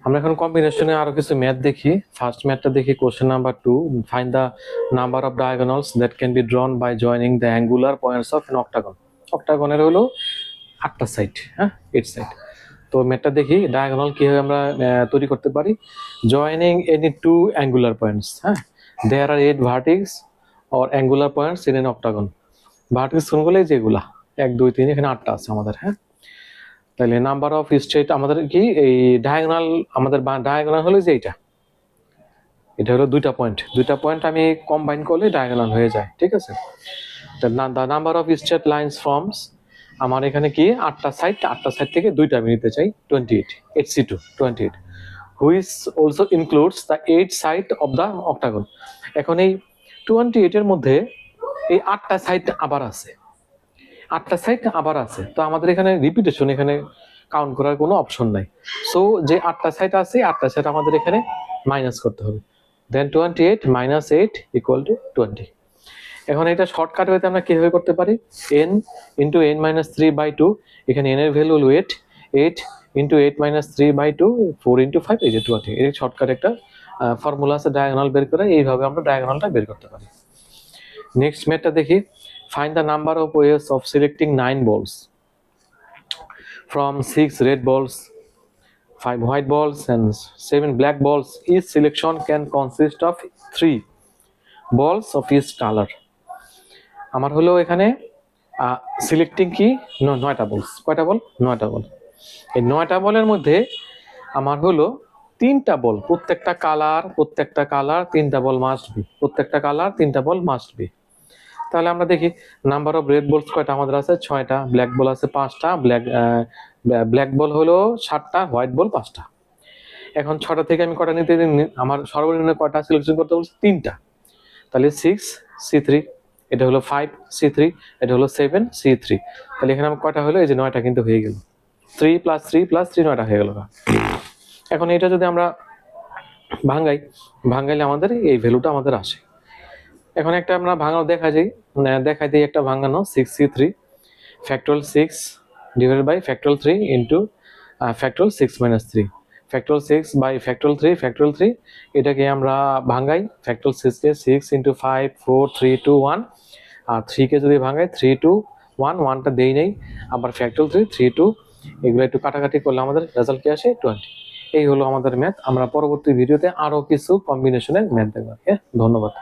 আমরা এখন কম্বিনেশনে আরো কিছু ম্যাথ দেখি। ফার্স্ট ম্যাথটা দেখি, question number 2, find the number of diagonals that can be drawn by joining the angular points of an octagon. অক্টাগনের হলো 8টা সাইড, হ্যাঁ 8 সাইড। তো ম্যাথটা দেখি ডায়াগোনাল কিভাবে আমরা তৈরি করতে পারি। Joining any two angular points, হ্যাঁ there are 8 vertex or angular points in an octagon. Vertex কোনগুলো? যেগুলা 1 2 3, এখানে 8টা আছে আমাদের, হ্যাঁ। তাহলে নাম্বার অফ স্ট্রেট আমাদের কি, এই ডায়াগোনাল, আমাদের ডায়াগোনাল হলো যে এটা হলো দুইটা পয়েন্ট আমি কম্বাইন করলে ডায়াগোনাল হয়ে যায়, ঠিক আছে। The number of straight lines forms, আমার এখানে কি 8টা সাইড থেকে দুইটা আমি নিতে চাই, 28 HC2 28, which also includes the 8 side of the octagon. এখন এই 28 এর মধ্যে এই 8টা সাইড আবার আছে, তো আমাদের এখানে রিপিটেশন, এখানে কাউন্ট করার কোনো অপশন নাই। সো যে 8টা সাইড আছে, 8টা সাইড আমাদের এখানে মাইনাস করতে হবে। দেন 28 minus 8 equal to 20। এখন এটা শর্টকাট হইতে আমরা কিভাবে করতে পারি, n into n minus 3/2, এখানে n এর ভ্যালু হলো 8 into 8 minus 3/2, 4 into 5, এই যে 20। এর শর্টকাট একটা ফর্মুলা আছে ডায়াগোনাল বের করে, এইভাবে আমরা ডায়াগোনালটা বের করতে পারি। নেক্সট ম্যাথটা দেখি, find the number of ways of selecting 9 balls from 6 red balls, 5 white balls and 7 black balls. Each selection can consist of 3 balls of each color. আমার হলো এখানে সিলেক্টিং কি 9টা বল। কয়টা বল? 9টা বল। এই 9টা বলের মধ্যে আমার হলো 3টা বল, প্রত্যেকটা কালার 3টা বল মাস্ট বি, প্রত্যেকটা কালার 3টা বল মাস্ট বি। তাহলে আমরা দেখি নাম্বার অফ রেড বলস কয়টা আমাদের আছে, 6টা, ব্ল্যাক বল আছে 5টা, ব্ল্যাক বল হলো 7টা, হোয়াইট বল 5টা। এখন 6টা থেকে আমি কয়টা নিতে, আমার সর্বনিম্ন কয়টা সিলেকশন করতে বলছে? 3টা। তাহলে 6C3, এটা হলো 5C3, এটা হলো 7C3। তাহলে এখানে আমার কয়টা হলো? এই যে 9টা কিন্তু হয়ে গেল, 3 + 3 + 3, 9টা হয়ে গেল। এখন এটা যদি আমরা ভাঙাইলে আমাদের এই ভ্যালুটা আমাদের আসে। এখন একটা আমরা ভাঙানো দেখাই দিই, একটা ভাঙানো 6C3 factorial 6 divided by factorial 3 into factorial 6 minus 3, factorial 6 by factorial 3, এটাকে আমরা ভাঙাই, factorial 6 কে 6 into 5 4 3 2 1, আর 3 কে যদি ভাঙাই 3 2 1, 1টা দেই নেই, আবার factorial 3 3 2, এগুলো একটু কাটাকাটি করলে আমাদের রেজাল্ট কি আসে? 20। এই হলো আমাদের ম্যাথ। আমরা পরবর্তী ভিডিওতে আরো কিছু কম্বিনেশনের ম্যাথ দেখব। ধন্যবাদ।